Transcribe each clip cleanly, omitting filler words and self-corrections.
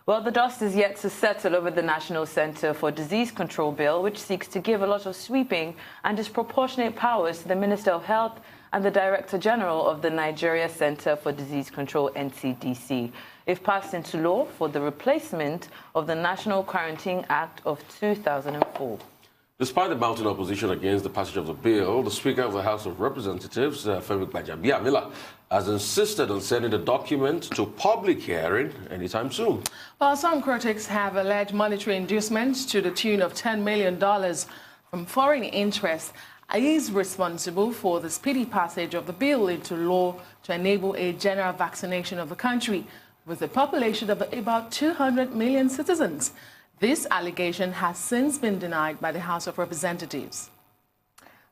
Well, the dust is yet to settle over the National Center for Disease Control bill, which seeks to give a lot of sweeping and disproportionate powers to the Minister of Health and the Director General of the Nigeria Center for Disease Control, NCDC, if passed into law for the replacement of the National Quarantine Act of 2004. Despite the mounting opposition against the passage of the bill, the Speaker of the House of Representatives, Femi Gbajabiamila, has insisted on sending the document to public hearing anytime soon. Well, some critics have alleged monetary inducements to the tune of $10 million from foreign interests is responsible for the speedy passage of the bill into law to enable a general vaccination of the country, with a population of about 200 million citizens. This allegation has since been denied by the House of Representatives.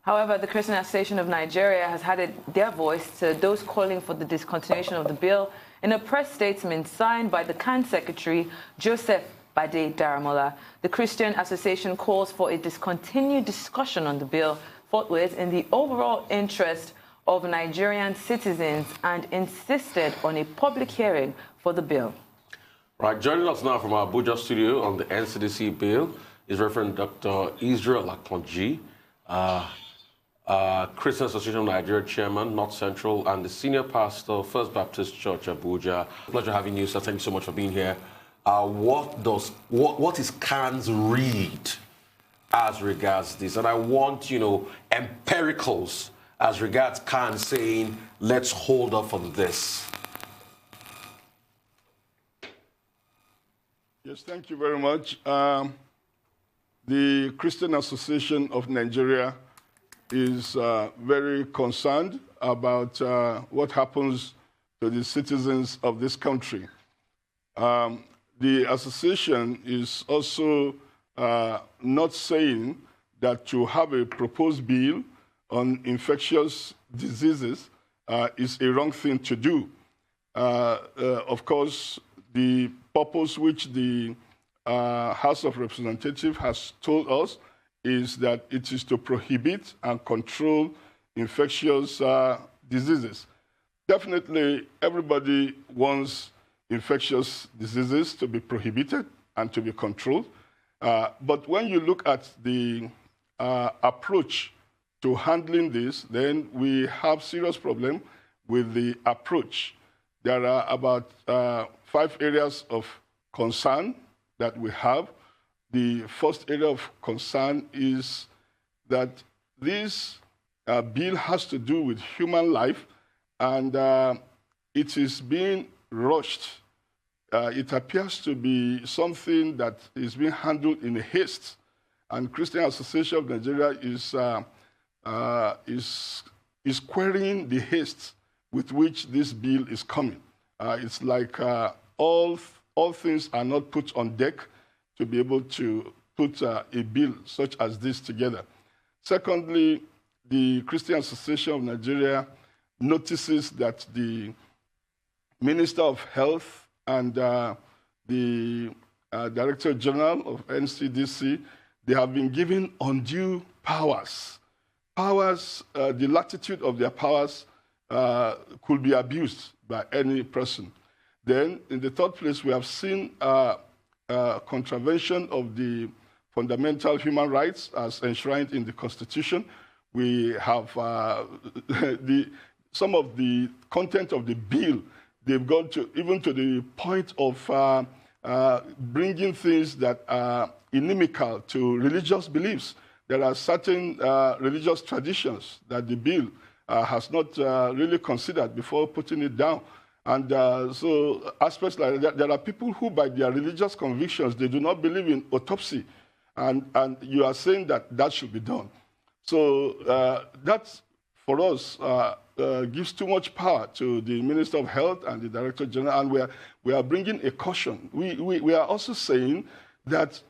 However, the Christian Association of Nigeria has added their voice to those calling for the discontinuation of the bill in a press statement signed by the CAN Secretary, Joseph Bade Daramola. The Christian Association calls for a discontinued discussion on the bill forthwith in the overall interest of Nigerian citizens and insisted on a public hearing for the bill. Right, joining us now from our Abuja studio on the NCDC bill is Reverend Dr. Israel Akanji, Christian Association of Nigeria Chairman, North Central, and the Senior Pastor, First Baptist Church, Abuja. Pleasure having you, sir. Thank you so much for being here. What is CAN's read as regards this? And I want, empiricals as regards CAN saying, let's hold off on this. Yes, thank you very much. The Christian Association of Nigeria is very concerned about what happens to the citizens of this country. The association is also not saying that to have a proposed bill on infectious diseases is a wrong thing to do. Of course, the purpose which the House of Representatives has told us is that it is to prohibit and control infectious diseases. Definitely, everybody wants infectious diseases to be prohibited and to be controlled. But when you look at the approach to handling this, then we have serious problem with the approach. There are about 5 areas of concern that we have. The first area of concern is that this bill has to do with human life, and it is being rushed. It appears to be something that is being handled in haste, and Christian Association of Nigeria is querying the haste with which this bill is coming. It's like all things are not put on deck to be able to put a bill such as this together. Secondly, the Christian Association of Nigeria notices that the Minister of Health and the Director General of NCDC, they have been given undue powers. The latitude of their powers could be abused by any person. Then, in the third place, we have seen contravention of the fundamental human rights as enshrined in the Constitution. We have some of the content of the bill, they've gone to even to the point of bringing things that are inimical to religious beliefs. There are certain religious traditions that the bill has not really considered before putting it down. And so aspects like that, there are people who, by their religious convictions, they do not believe in autopsy. And you are saying that that should be done. So that, for us, gives too much power to the Minister of Health and the Director General, and we are bringing a caution. We are also saying that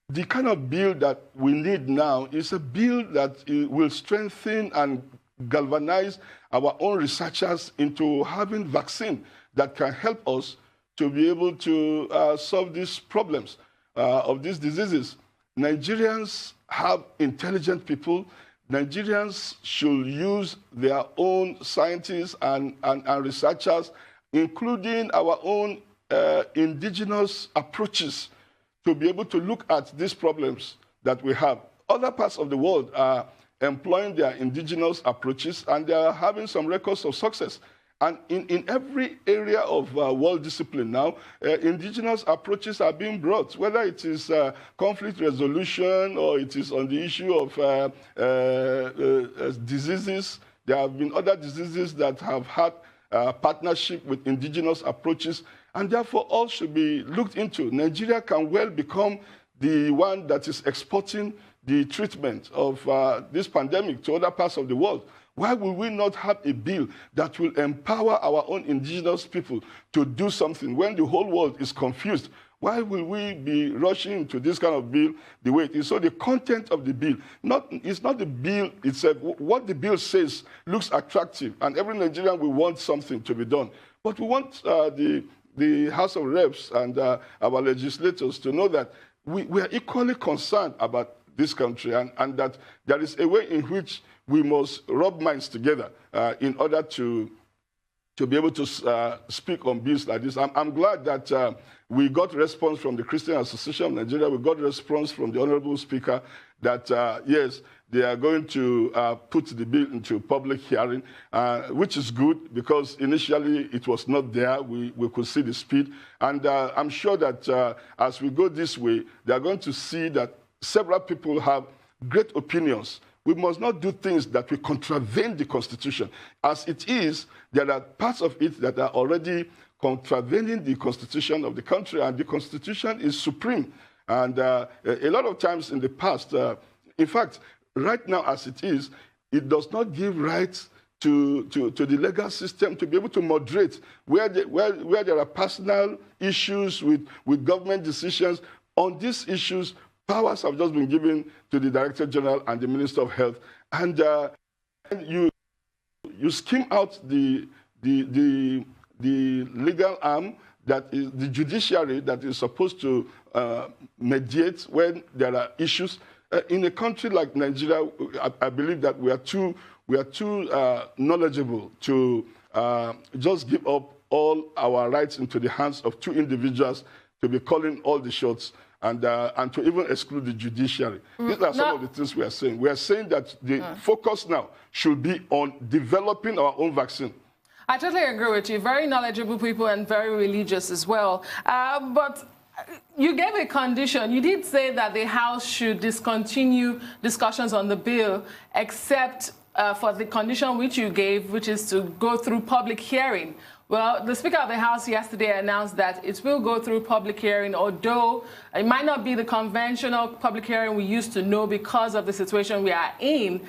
the kind of bill that we need now is a bill that will strengthen and galvanize our own researchers into having vaccine that can help us to be able to solve these problems of these diseases. Nigerians have intelligent people. Nigerians should use their own scientists and researchers, including our own indigenous approaches to be able to look at these problems that we have. Other parts of the world are employing their indigenous approaches, and they are having some records of success. And in every area of world discipline now, indigenous approaches are being brought, whether it is conflict resolution or it is on the issue of diseases. There have been other diseases that have had partnership with indigenous approaches, and therefore all should be looked into. Nigeria can well become the one that is exporting the treatment of this pandemic to other parts of the world. Why will we not have a bill that will empower our own indigenous people to do something when the whole world is confused? Why will we be rushing into this kind of bill the way it is? So the content of the bill, it's not the bill itself. What the bill says looks attractive, and every Nigerian will want something to be done. But we want the House of Reps and our legislators to know that we are equally concerned about this country, and that there is a way in which we must rub minds together in order to be able to speak on bills like this. I'm glad that we got response from the Christian Association of Nigeria. We got response from the Honorable Speaker that, yes, they are going to put the bill into public hearing, which is good because initially it was not there. We could see the speed. And I'm sure that as we go this way, they are going to see that several people have great opinions. We must not do things that will contravene the Constitution. As it is, there are parts of it that are already contravening the Constitution of the country, and the Constitution is supreme. And a lot of times in the past, in fact, right now as it is, it does not give rights to the legal system to be able to moderate where there are personal issues with government decisions. On these issues, powers have just been given to the Director General and the Minister of Health, and you skim out the legal arm, that is the judiciary, that is supposed to mediate when there are issues. In a country like Nigeria, I believe that we are too knowledgeable to just give up all our rights into the hands of two individuals to be calling all the shots. And to even exclude the judiciary. These are some of the things we are saying. We are saying that the focus now should be on developing our own vaccine. I totally agree with you. Very knowledgeable people and very religious as well. But you gave a condition. You did say that the House should discontinue discussions on the bill except for the condition which you gave, which is to go through public hearing. Well, the Speaker of the House yesterday announced that it will go through public hearing, although it might not be the conventional public hearing we used to know because of the situation we are in.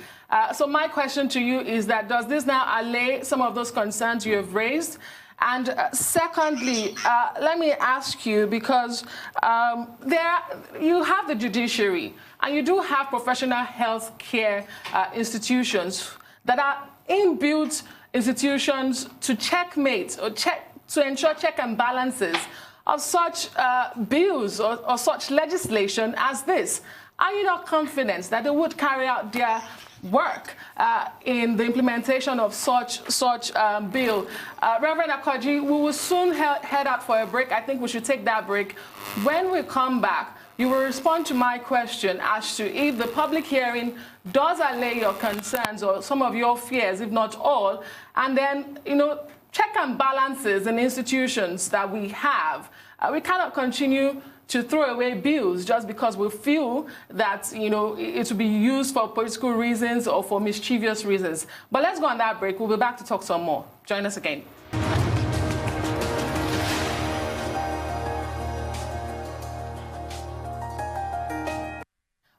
So my question to you is that does this now allay some of those concerns you have raised? And secondly, let me ask you, because you have the judiciary and you do have professional health care institutions that are inbuilt institutions to checkmate or to ensure check and balances of such bills or such legislation as this. Are you not confident that they would carry out their work in the implementation of such bill? Reverend Akanji, we will soon head out for a break. I think we should take that break. When we come back, you will respond to my question as to if the public hearing does allay your concerns or some of your fears, if not all, and then, check and balances in institutions that we have. We cannot continue to throw away bills just because we feel that, it will be used for political reasons or for mischievous reasons. But let's go on that break. We'll be back to talk some more. Join us again.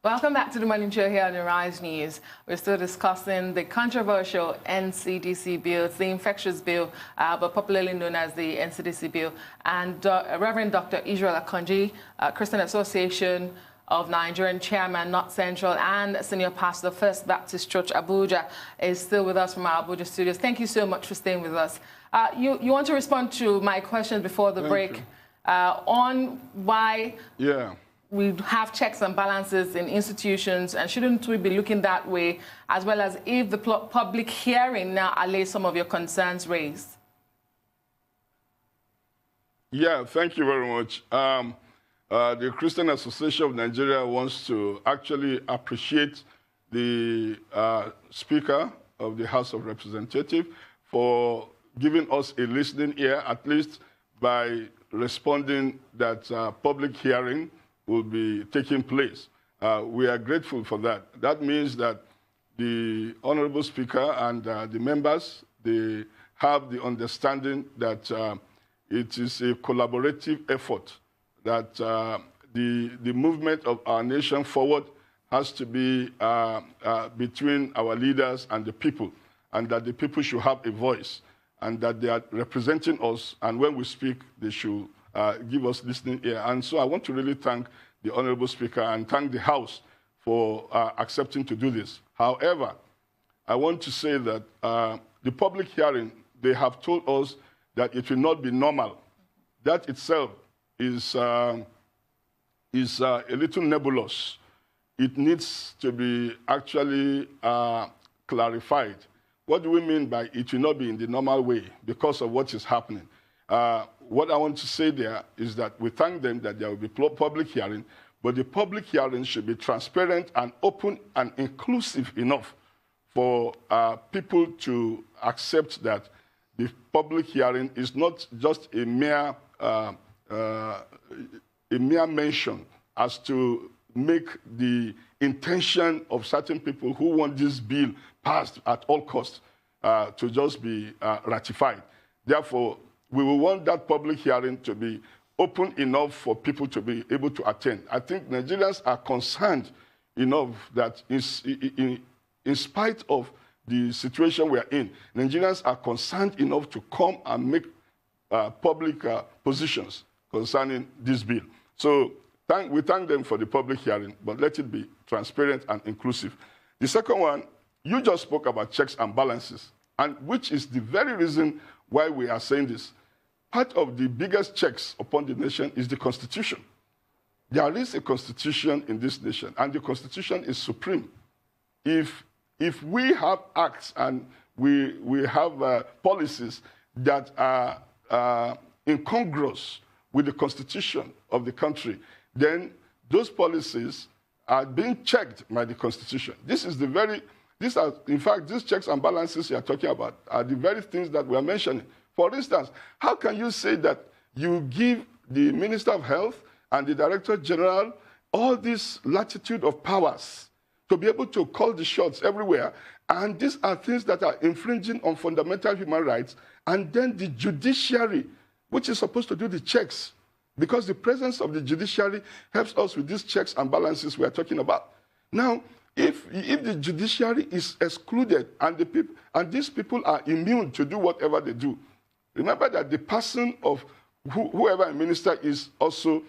Welcome back to the Morning Show here on the Rise News. We're still discussing the controversial NCDC bill, the infectious bill, but popularly known as the NCDC bill. And Reverend Dr. Israel Akanji, Christian Association of Nigerian Chairman, North Central, and Senior Pastor, First Baptist Church, Abuja, is still with us from our Abuja studios. Thank you so much for staying with us. You want to respond to my question before the break on why... Yeah. We have checks and balances in institutions, and shouldn't we be looking that way, as well as if the public hearing now allays some of your concerns raised? Yeah, thank you very much. The Christian Association of Nigeria wants to actually appreciate the Speaker of the House of Representatives for giving us a listening ear, at least by responding that public hearing will be taking place. We are grateful for that. That means that the Honorable Speaker and the members, they have the understanding that it is a collaborative effort, that the movement of our nation forward has to be between our leaders and the people, and that the people should have a voice, and that they are representing us, and when we speak, they should give us listening ear. And so I want to really thank the Honorable Speaker and thank the House for accepting to do this. However, I want to say that the public hearing, they have told us that it will not be normal. That itself is a little nebulous. It needs to be actually clarified. What do we mean by it will not be in the normal way because of what is happening? What I want to say there is that we thank them that there will be public hearing, but the public hearing should be transparent and open and inclusive enough for people to accept that the public hearing is not just a mere mention as to make the intention of certain people who want this bill passed at all costs to just be ratified. Therefore, we will want that public hearing to be open enough for people to be able to attend. I think Nigerians are concerned enough that in spite of the situation we are in, Nigerians are concerned enough to come and make public positions concerning this bill. So we thank them for the public hearing, but let it be transparent and inclusive. The second one, you just spoke about checks and balances, and which is the very reason why we are saying this. Part of the biggest checks upon the nation is the Constitution. There is a Constitution in this nation, and the Constitution is supreme. If we have acts and we have policies that are incongruous with the Constitution of the country, then those policies are being checked by the Constitution. In fact, these checks and balances you are talking about are the very things that we are mentioning. For instance, how can you say that you give the Minister of Health and the Director General all this latitude of powers to be able to call the shots everywhere, and these are things that are infringing on fundamental human rights, and then the judiciary, which is supposed to do the checks, because the presence of the judiciary helps us with these checks and balances we are talking about. Now, if the judiciary is excluded and these people are immune to do whatever they do, remember that the person of whoever a minister is also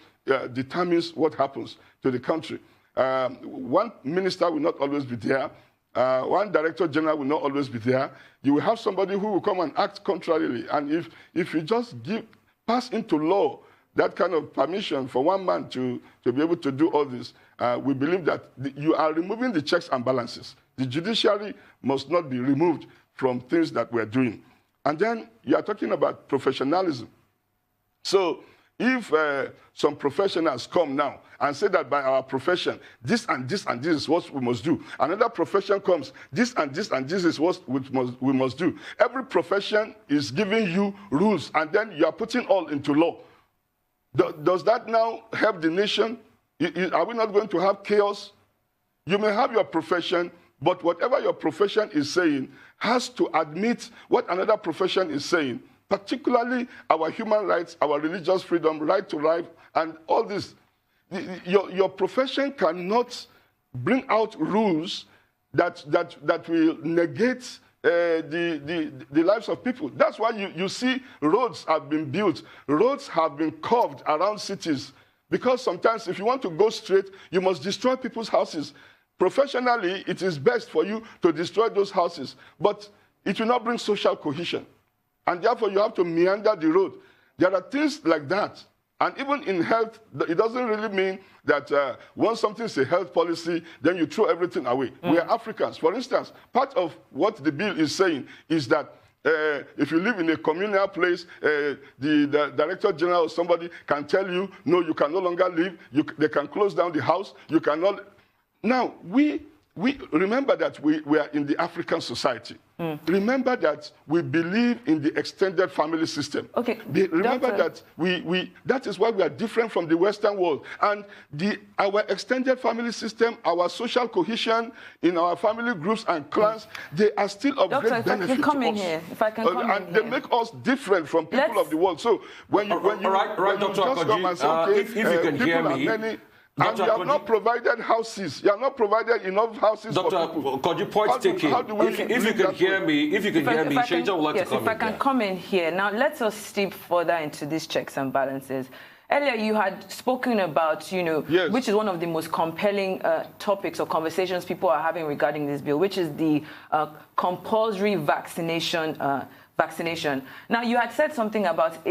determines what happens to the country. One minister will not always be there. One director general will not always be there. You will have somebody who will come and act contrarily. And if you just pass into law that kind of permission for one man to be able to do all this, we believe that you are removing the checks and balances. The judiciary must not be removed from things that we're doing. And then you are talking about professionalism. So if some professionals come now and say that by our profession, this and this and this is what we must do. Another profession comes, this and this and this is what we must do. Every profession is giving you rules, and then you are putting all into law. Does that now help the nation? Are we not going to have chaos? You may have your profession, but whatever your profession is saying has to admit what another profession is saying, particularly our human rights, our religious freedom, right to life, and all this. Your profession cannot bring out rules that will negate the lives of people. That's why you see roads have been built. Roads have been carved around cities, because sometimes if you want to go straight, you must destroy people's houses. Professionally, it is best for you to destroy those houses, but it will not bring social cohesion. And therefore, you have to meander the road. There are things like that. And even in health, it doesn't really mean that once something is a health policy, then you throw everything away. We are Africans. For instance, part of what the bill is saying is that if you live in a communal place, the director general or somebody can tell you, no, you can no longer live. They can close down the house. You cannot. Now, we remember that we are in the African society. Remember that we believe in the extended family system. Okay. Remember that that is why we are different from the Western world. And our extended family system, our social cohesion in our family groups and clans, they are still of great benefit to us. If I can come in here. And they make us different from people of the world. So when you Dr. just come and say, okay, if you can hear me. And you have not provided houses. You have not provided enough houses for people. Dr. point taking. If you can hear me, Sheja would like to come in. If I can come in here. Now, let us steep further into these checks and balances. Earlier, you had spoken about, yes, which is one of the most compelling topics or conversations people are having regarding this bill, which is the compulsory vaccination. Now, you had said something about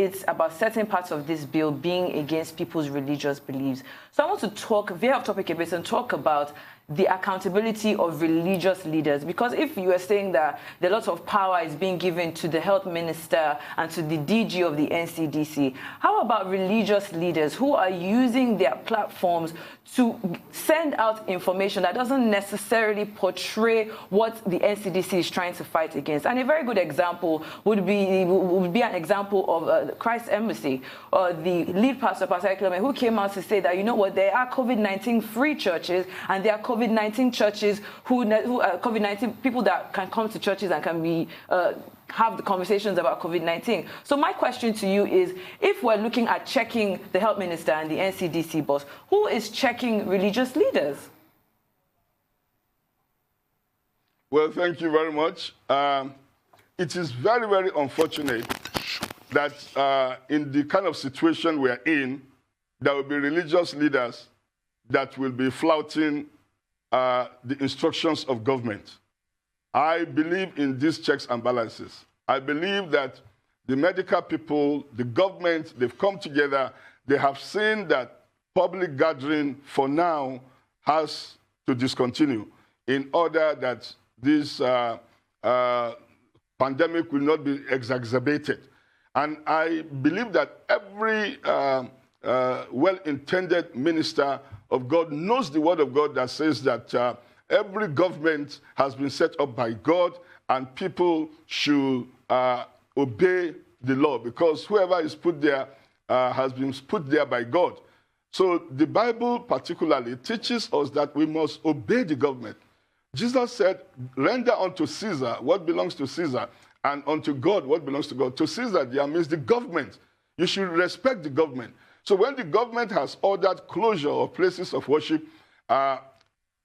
certain parts of this bill being against people's religious beliefs. So I want to veer off topic a bit and talk about the accountability of religious leaders. Because if you are saying that a lot of power is being given to the health minister and to the DG of the NCDC, how about religious leaders who are using their platforms to send out information that doesn't necessarily portray what the NCDC is trying to fight against? And a very good example would be an example of Christ Embassy, the lead pastor, Pastor Eklome, who came out to say that, you know what, there are COVID-19 free churches and there are COVID-19 churches who COVID-19 people that can come to churches and can be have the conversations about COVID-19. So my question to you is, if we're looking at checking the health minister and the NCDC boss, who is checking religious leaders? Well, thank you very much. It is very, very unfortunate that in the kind of situation we are in, there will be religious leaders that will be flouting the instructions of government. I believe in these checks and balances. I believe that the medical people, the government, they've come together. They have seen that public gathering for now has to discontinue in order that this pandemic will not be exacerbated. And I believe that every well-intended minister of God knows the word of God that says that every government has been set up by God and people should obey the law, because whoever is put there has been put there by God. So the Bible particularly teaches us that we must obey the government. Jesus said, render unto Caesar what belongs to Caesar, and unto God what belongs to God. To Caesar, there means the government. You should respect the government. So when the government has ordered closure of places of worship,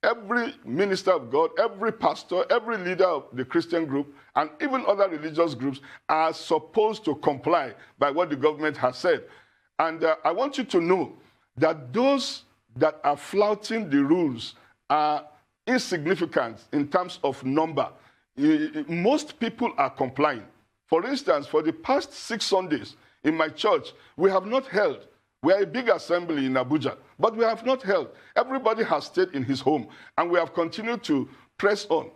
every minister of God, every pastor, every leader of the Christian group, and even other religious groups are supposed to comply by what the government has said. And I want you to know that those that are flouting the rules are insignificant in terms of number. Most people are complying. For instance, for the past 6 Sundays in my church, we have not held. We are a big assembly in Abuja, but we have not held. Everybody has stayed in his home, and we have continued to press on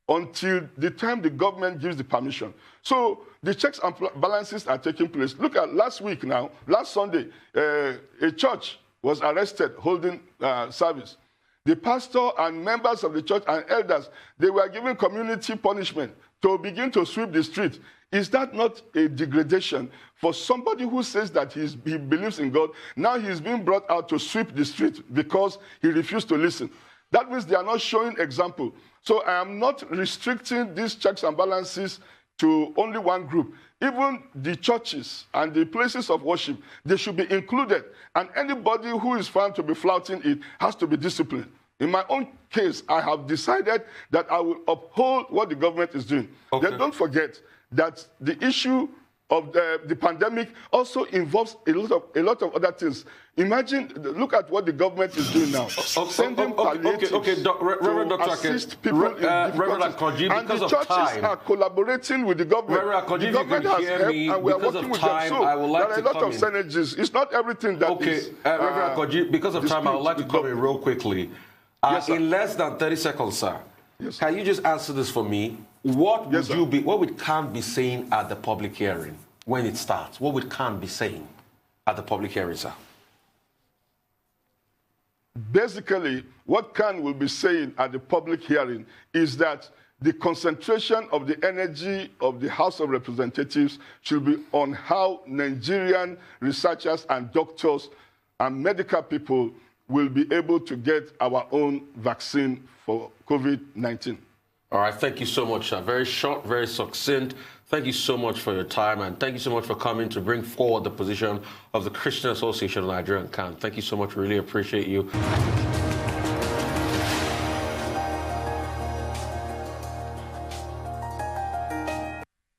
until the time the government gives the permission. So the checks and balances are taking place. Look at last week now, last Sunday, a church was arrested holding service. The pastor and members of the church and elders, they were given community punishment to begin to sweep the street. Is that not a degradation for somebody who says that he believes in God? Now he's being brought out to sweep the street because he refused to listen. That means they are not showing example. So I am not restricting these checks and balances to only one group. Even the churches and the places of worship, they should be included. And anybody who is found to be flouting it has to be disciplined. In my own case, I have decided that I will uphold what the government is doing. Okay. Then don't forget that the issue of the pandemic also involves a lot of other things. Imagine, look at what the government is doing now. Sending palliatives Reverend to assist people in difficulties. And the churches are collaborating with the government. The government has helped, and we are working with them. So there are a lot of synergies. It's not everything that is... Reverend Akanji, because of time, I would like to come in real quickly. Yes, in less than 30 seconds, sir, yes, can you just answer this for me? What would Yes, sir. what would Khan be saying at the public hearing when it starts? What would Khan be saying at the public hearing, sir? Basically, what Khan will be saying at the public hearing is that the concentration of the energy of the House of Representatives should be on how Nigerian researchers and doctors and medical people will be able to get our own vaccine for COVID-19. All right, thank you so much, sir. Very short, very succinct. Thank you so much for your time, and thank you so much for coming to bring forward the position of the Christian Association of Nigeria and Khan. Thank you so much. Really appreciate you.